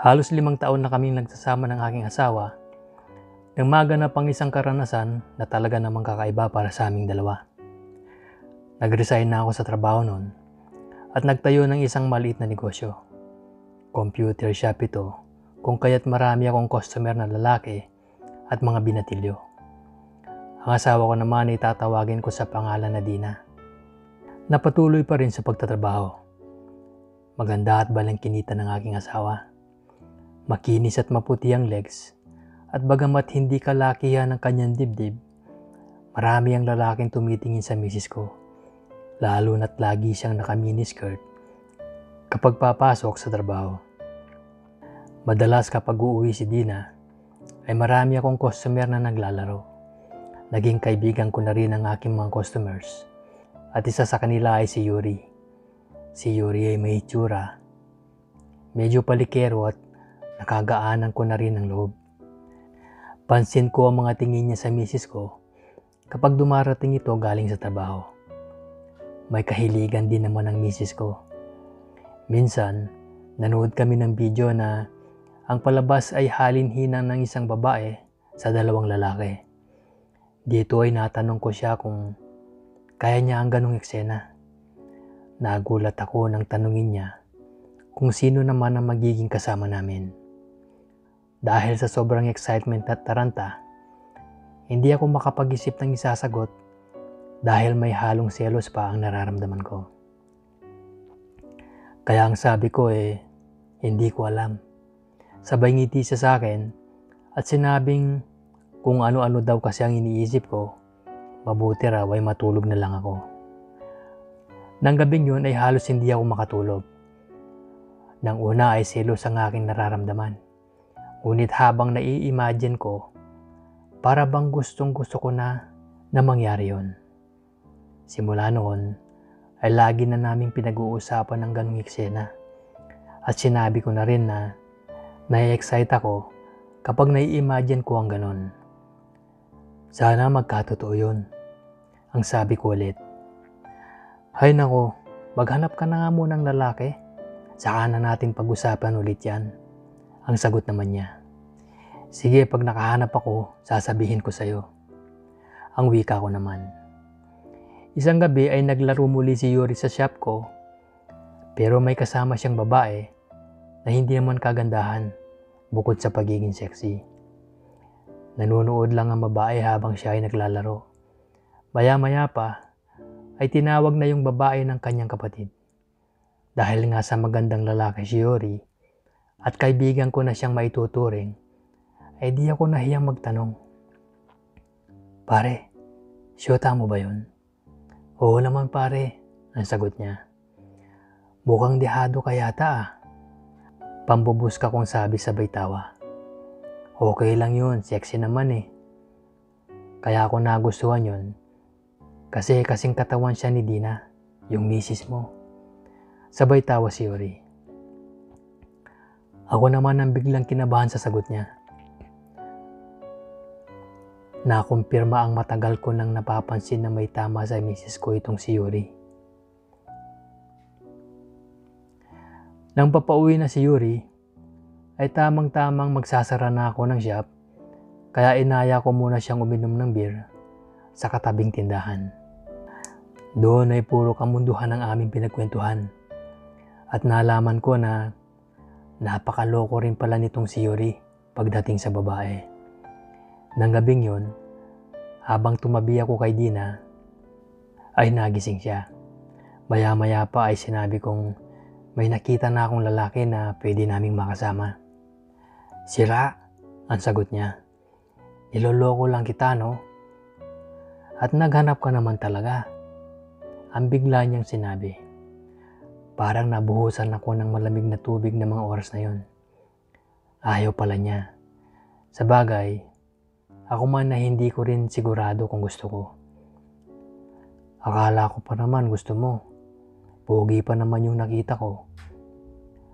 Halos 5 taon na kaming nagsasama ng aking asawa nang maganap ang isang karanasan na talaga namang kakaiba para sa aming dalawa. Nag-resign na ako sa trabaho noon at nagtayo ng isang maliit na negosyo. Computer shop ito kung kaya't marami akong customer na lalaki at mga binatilyo. Ang asawa ko naman ay tatawagin ko sa pangalan na Dina. Napatuloy pa rin sa pagtatrabaho. Maganda at balangkinita ng aking asawa. Makinis at maputi ang legs, at bagamat hindi kalakihan ang kanyang dibdib, marami ang lalaking tumitingin sa misis ko, lalo na't lagi siyang naka-miniskirt kapag papasok sa trabaho. Madalas kapag uuwi si Dina, ay marami akong customer na naglalaro. Naging kaibigan ko na rin ang aking mga customers, at isa sa kanila ay si Yuri. Si Yuri ay may itsura, medyo palikero at nakagaanan ko na rin ang loob. Pansin ko ang mga tingin niya sa misis ko kapag dumarating ito galing sa trabaho. May kahiligan din naman ang misis ko. Minsan, nanood kami ng video na ang palabas ay halin-hinang ng isang babae sa dalawang lalaki. Dito ay natanong ko siya kung kaya niya ang ganong eksena. Nagulat ako nang tanungin niya kung sino naman ang magiging kasama namin. Dahil sa sobrang excitement at taranta, hindi ako makapag-isip ng isasagot dahil may halong selos pa ang nararamdaman ko. Kaya ang sabi ko hindi ko alam. Sabay ngiti siya sa akin at sinabing kung ano-ano daw kasi ang iniisip ko, mabuti raw ay matulog na lang ako. Nang gabing yun ay halos hindi ako makatulog. Nang una ay selos ang aking nararamdaman. Ngunit habang nai-imagine ko, para bang gustong-gusto ko na mangyari yon. Simula noon, ay lagi na naming pinag-uusapan ng ganung eksena. At sinabi ko na rin na nai-excite ako kapag nai-imagine ko ang ganon. Sana magkatotoo yun, ang sabi ko ulit. Hay nako, maghanap ka na nga munang lalaki, saka na natin pag-usapan ulit yan. Ang sagot naman niya. Sige, pag nakahanap ako, sasabihin ko sa'yo. Ang wika ko naman. Isang gabi ay naglaro muli si Yuri sa shop ko, pero may kasama siyang babae na hindi naman kagandahan bukod sa pagiging sexy. Nanonood lang ang babae habang siya ay naglalaro. Maya-maya pa ay tinawag na yung babae ng kanyang kapatid. Dahil nga sa magandang lalaki si Yuri at kaibigan ko na siyang maituturing, ay di ako nahiyang magtanong. Pare, syota mo ba yun? Oo naman pare, ang sagot niya. Mukhang dehado ka yata ah. Pambubuska kong sabi sabay tawa. Okay lang yun, sexy naman eh. Kaya ako nagustuhan yun. Kasi kasing katawan siya ni Dina, yung misis mo. Sabay tawa si Yuri. Ako naman ang biglang kinabahan sa sagot niya. Nakumpirma ang matagal ko nang napapansin na may tama sa misis ko itong si Yuri. Nang papauwi na si Yuri, ay tamang-tamang magsasara na ako ng shop, kaya inaya ko muna siyang uminom ng beer sa katabing tindahan. Doon ay puro kamunduhan ang aming pinagkwentuhan at nalaman ko na napakaloko rin pala nitong si Yuri pagdating sa babae. Nang gabing yun, habang tumabi ako kay Dina, ay nagising siya. Maya-maya pa ay sinabi kong may nakita na akong lalaki na pwede naming makasama. Sira, ang sagot niya. Niloloko lang kita no? At naghanap ka naman talaga. Ang bigla niyang sinabi. Parang nabuhusan ako ng malamig na tubig ng mga oras na yon. Ayaw pala niya. Sa bagay, ako man na hindi ko rin sigurado kung gusto ko. Akala ko pa naman gusto mo. Pogi pa naman yung nakita ko.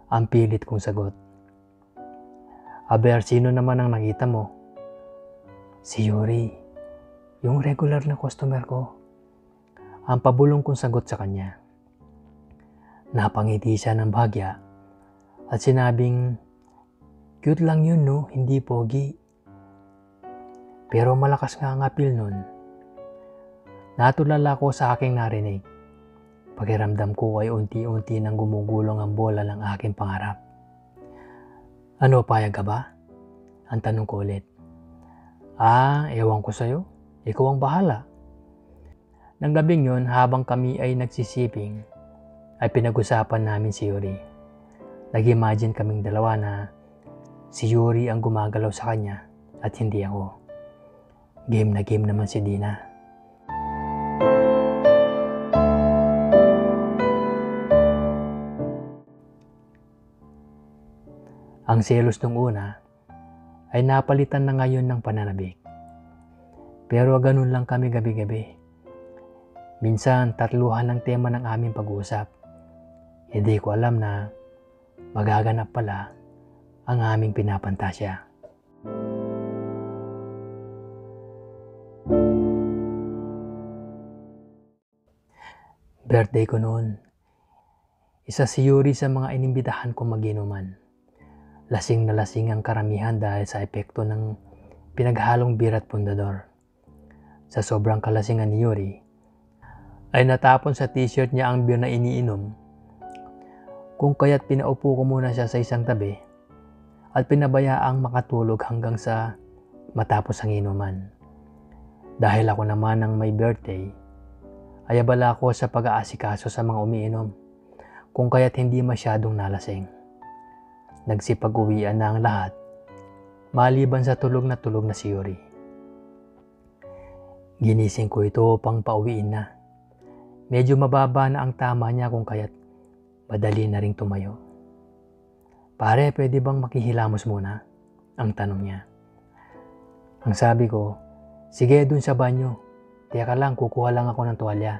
Ang pilit kong sagot. Aber, sino naman ang nakita mo? Si Yuri, yung regular na customer ko. Ang pabulong kong sagot sa kanya. Napangiti siya ng bahagya at sinabing Cute lang yun no, hindi pogi. Pero malakas nga ang appeal nun. Natulala ko sa aking narinig. Pakiramdam ko ay unti-unti nang gumugulong ang bola ng aking pangarap. Ano, payag ka ba? Ang tanong ko ulit. Ewan ko sa'yo. Ikaw ang bahala. Nang gabing yun, habang kami ay nagsisiping, ay pinag-usapan namin si Yuri. Nag-imagine kaming dalawa na si Yuri ang gumagalaw sa kanya at hindi ako. Game na game naman si Dina. Ang selos nung una ay napalitan na ngayon ng pananabik. Pero ganun lang kami gabi-gabi. Minsan tatluhan ang tema ng aming pag-uusap. Hindi ko alam na magaganap pala ang aming pinapantasya. Birthday ko noon. Isa si Yuri sa mga inimbitahan kong mag-inuman. Lasing na lasing ang karamihan dahil sa epekto ng pinaghalong bira at pundador. Sa sobrang kalasingan ni Yuri, ay natapon sa t-shirt niya ang beer na iniinom. Kung kaya't pinaupo ko muna siya sa isang tabi at pinabayaang makatulog hanggang sa matapos ang inuman. Dahil ako naman ang may birthday, ay abala ko sa pag-aasikaso sa mga umiinom, kung kaya't hindi masyadong nalasing. Nagsipag-uwian na ang lahat, maliban sa tulog na si Yuri. Ginising ko ito upang pauwiin na. Medyo mababa na ang tama niya kung kaya't madali na ring tumayo. Pare, pwede bang makihilamos muna? Ang tanong niya. Ang sabi ko, sige dun sa banyo. Teka lang, kukuha lang ako ng tuwalya.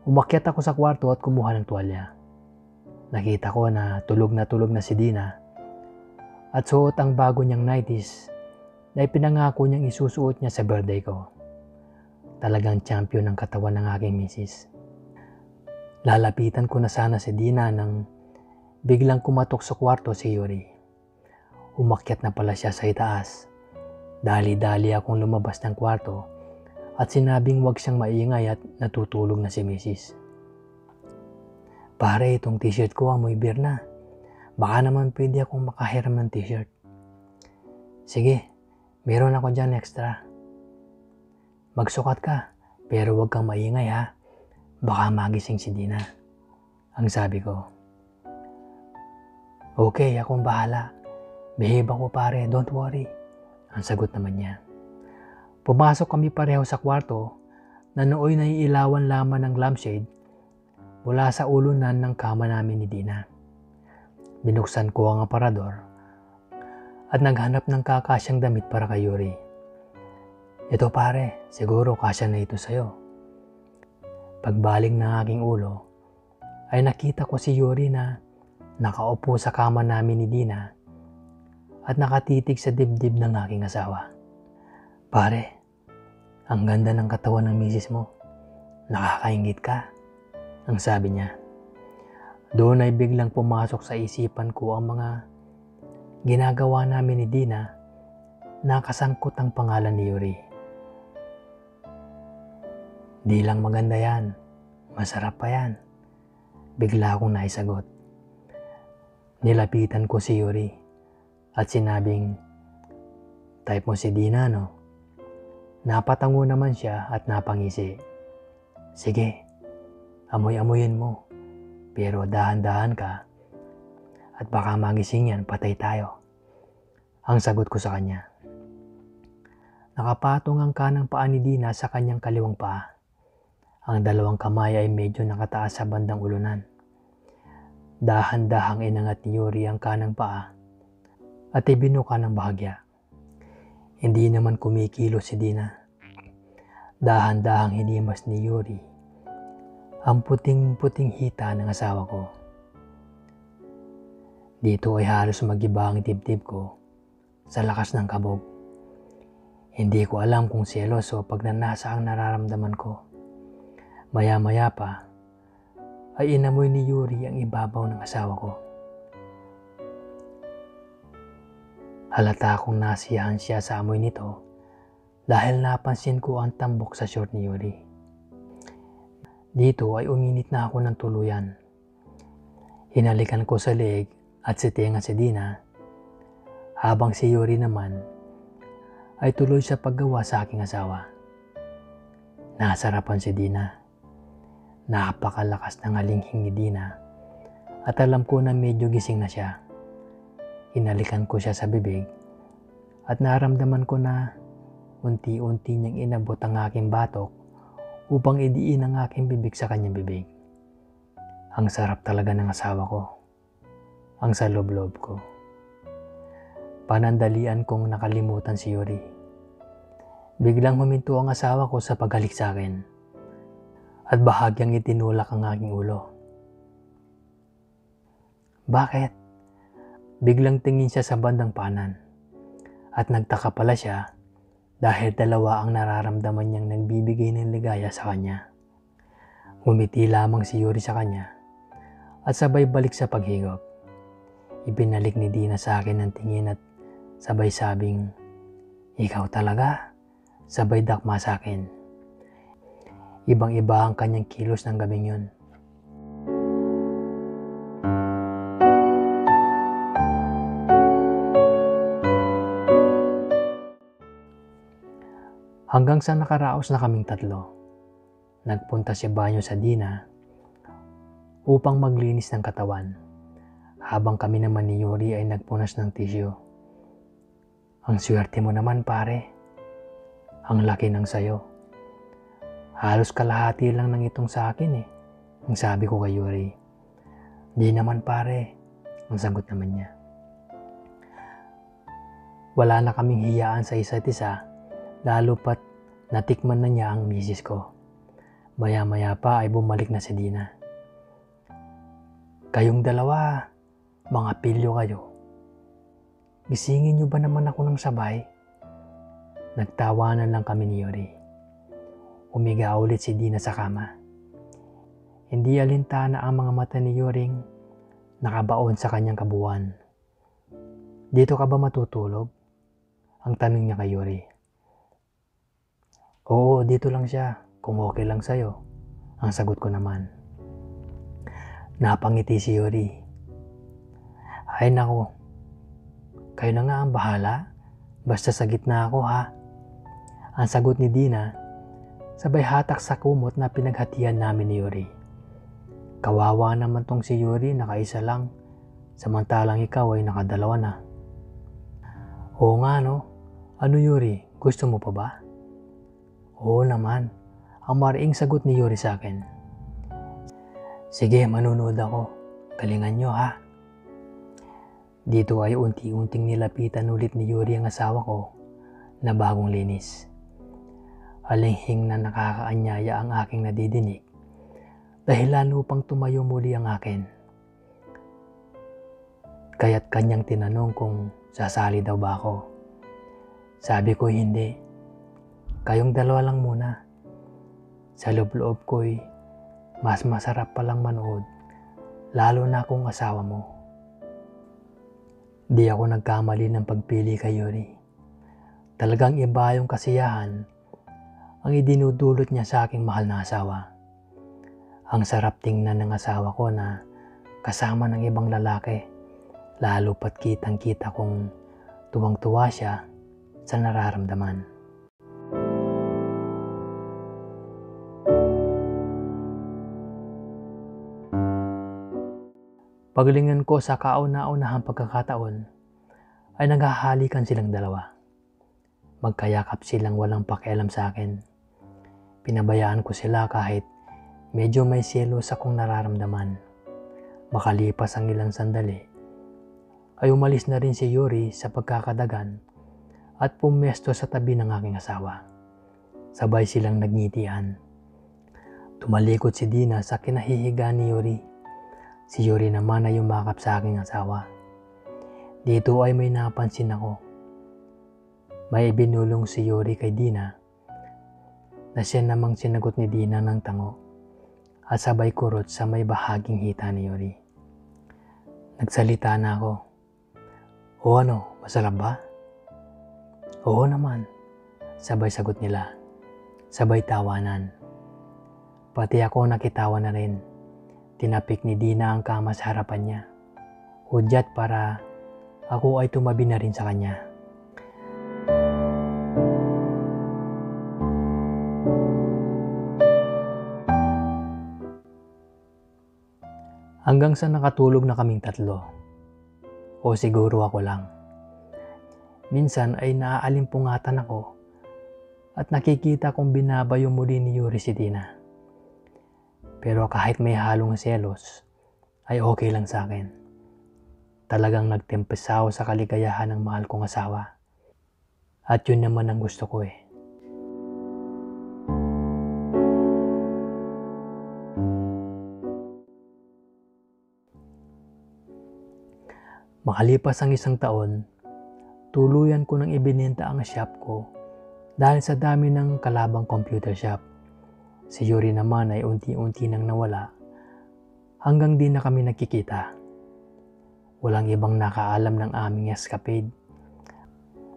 Umakyat ako sa kwarto at kumuha ng tuwalya. Nakita ko na tulog na si Dina at suot ang bago niyang 90s na ipinangako niyang isusuot niya sa birthday ko. Talagang champion ng katawan ng aking misis. Lalapitan ko na sana si Dina nang biglang kumatok sa kwarto si Yuri. Umakyat na pala siya sa itaas. Dali-dali akong lumabas ng kwarto at sinabing wag siyang maingay at natutulog na si misis. Pare, itong t-shirt ko amoy beer na. Baka naman pwede akong makahiram ng t-shirt. Sige, meron ako dyan extra. Magsukat ka, pero huwag kang maingay ha. Baka magising si Dina. Ang sabi ko. Okay, akong bahala. Behave ako pare, don't worry. Ang sagot naman niya. Pumasok kami pareho sa kwarto na nooy naiilawan lamang ng lampshade mula sa ulunan ng kama namin ni Dina. Binuksan ko ang aparador at naghanap ng kakasyang damit para kay Yuri. Ito pare, siguro kasya na ito sa'yo. Pagbaling ng aking ulo, ay nakita ko si Yuri na nakaupo sa kama namin ni Dina at nakatitig sa dibdib ng aking asawa. Pare, ang ganda ng katawan ng misis mo. Nakakaingit ka. Ang sabi niya. Doon ay biglang pumasok sa isipan ko ang mga ginagawa namin ni Dina na kasangkot ang pangalan ni Yuri. Di lang maganda yan, masarap pa yan. Bigla akong naisagot. Nilapitan ko si Yuri at sinabing, type mo si Dina no? Napatango naman siya at napangisi. Sige. Amoy-amoyin mo, pero dahan-dahan ka at baka magising yan, patay tayo. Ang sagot ko sa kanya. Nakapatong ang kanang paa ni Dina sa kanyang kaliwang paa. Ang dalawang kamay ay medyo nakataas sa bandang ulunan. Dahan-dahang inangat ni Yuri ang kanang paa at ibinuka ng bahagya. Hindi naman kumikilos si Dina. Dahan-dahang hinimas ni Yuri ang puting-puting hita ng asawa ko. Dito ay halos mag-iba ang dibdib ko sa lakas ng kabog. Hindi ko alam kung selos o pagnanasa ang nararamdaman ko. Maya-maya pa ay inamoy ni Yuri ang ibabaw ng asawa ko. Halata akong nasiyahan siya sa amoy nito dahil napansin ko ang tambok sa short ni Yuri. Dito ay uminit na ako ng tuluyan. Hinalikan ko sa leeg at si tenga si Dina, habang si Yuri naman ay tuloy sa paggawa sa aking asawa. Nasarapan si Dina. Napakalakas ng halinghing ni Dina at alam ko na medyo gising na siya. Hinalikan ko siya sa bibig at naramdaman ko na unti-unti niyang inabot ang aking batok upang idiin ang aking bibig sa kanyang bibig. Ang sarap talaga ng asawa ko. Ang salob-lob ko. Panandalian kong nakalimutan si Yuri. Biglang huminto ang asawa ko sa paghalik sa akin at bahagyang itinulak ang aking ulo. Bakit? Biglang tingin siya sa bandang panan at nagtaka pala siya dahil dalawa ang nararamdaman niyang nagbibigay ng ligaya sa kanya. Ngumiti lamang si Yuri sa kanya at sabay balik sa paghigop. Ibinalik ni Dina sa akin ang tingin at sabay sabing, "Ikaw talaga?" Sabay dakma sa akin. Ibang-iba ang kanyang kilos ng gabing yun. Hanggang sa nakaraos na kaming tatlo, nagpunta si Banyo sa Dina upang maglinis ng katawan, habang kami naman ni Yuri ay nagpunas ng tisyo. Ang swerte mo naman pare, ang laki ng sayo. Halos kalahati lang ng itong sa akin eh, ang sabi ko kay Yuri. Di naman pare, ang sagot naman niya. Wala na kaming hiyaan sa isa't isa, lalo pat natikman na niya ang misis ko. Maya-maya pa ay bumalik na si Dina. Kayong dalawa, mga pilyo kayo. Gisingin niyo ba naman ako ng sabay? Nagtawanan lang kami ni Yuri. Umiga ulit si Dina sa kama. Hindi alintana ang mga mata ni Yuring nakabaon sa kanyang kabuuan. Dito ka ba matutulog? Ang tanong niya kay Yuri. Oo, dito lang siya, kung okay lang sa'yo. Ang sagot ko naman. Napangiti si Yuri. Ay naku, kayo na nga ang bahala. Basta sa gitna ako ha. Ang sagot ni Dina, sabay hatak sa kumot na pinaghatian namin ni Yuri. Kawawa naman tong si Yuri, nakaisa lang. Samantalang ikaw ay nakadalawa na. Oo nga no, ano Yuri, gusto mo pa ba? Oo naman, ang mariing sagot ni Yuri sa akin. Sige, manunood ako. Galingan nyo ha. Dito ay unti-unting nilapitan ulit ni Yuri ang asawa ko na bagong linis. Alinghing na nakakaanyaya ang aking nadidinig dahil lalo pang tumayo muli ang akin. Kaya't kanyang tinanong kung sasali daw ba ako. Sabi ko hindi. Kayong dalawa lang muna. Sa loob-loob ko'y mas masarap palang manood, lalo na kung asawa mo. Di ako nagkamali ng pagpili kay Yuri. Talagang iba yung kasiyahan ang idinudulot niya sa aking mahal na asawa. Ang sarap tingnan ng asawa ko na kasama ng ibang lalaki, lalo pat kitang-kita kong tuwang-tuwa siya sa nararamdaman. Pagalingan ko sa kauna-unahang pagkakataon ay naghahalikan silang dalawa. Magkayakap silang walang pakialam sa akin. Pinabayaan ko sila kahit medyo may selos akong nararamdaman. Makalipas ang ilang sandali, ay umalis na rin si Yuri sa pagkakadagan at pumesto sa tabi ng aking asawa. Sabay silang nagngitian. Tumalikod si Dina sa kinahihiga ni Yuri. Si Yuri naman ay yumakap sa aking asawa. Dito ay may napansin ako. May ibinulong si Yuri kay Dina na siya namang sinagot ni Dina ng tango at sabay kurot sa may bahaging hita ni Yuri. Nagsalita na ako. O ano, masarap ba? Oo naman, sabay sagot nila. Sabay tawanan. Pati ako nakitawa na rin. Tinapik ni Dina ang kama sa harapan niya. Hudyat para ako ay tumabi na rin sa kanya. Hanggang sa nakatulog na kaming tatlo. O siguro ako lang. Minsan ay naaalimpungatan ako at nakikita kong binabayo muli ni Yuri si Dina. Pero kahit may halong selos, ay okay lang sa akin. Talagang nagtempesa ako sa kaligayahan ng mahal kong asawa. At yun naman ang gusto ko eh. Makalipas ang 1 taon, tuluyan ko nang ibinenta ang shop ko dahil sa dami ng kalabang computer shop. Si Yuri naman ay unti-unti nang nawala hanggang di na kami nakikita. Walang ibang nakaalam ng aming escapade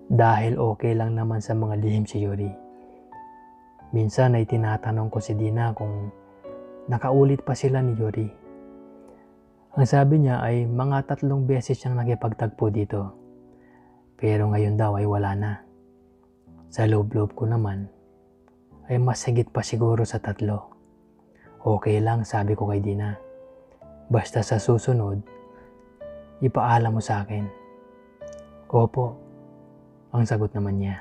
dahil okay lang naman sa mga lihim si Yuri. Minsan ay tinatanong ko si Dina kung nakaulit pa sila ni Yuri. Ang sabi niya ay mga 3 beses siyang nakipagtagpo dito. Pero ngayon daw ay wala na. Sa loob-loob ko naman ay mas higit pa siguro sa 3. Okay lang, sabi ko kay Dina. Basta sa susunod, ipaalam mo sa akin. Opo, ang sagot naman niya.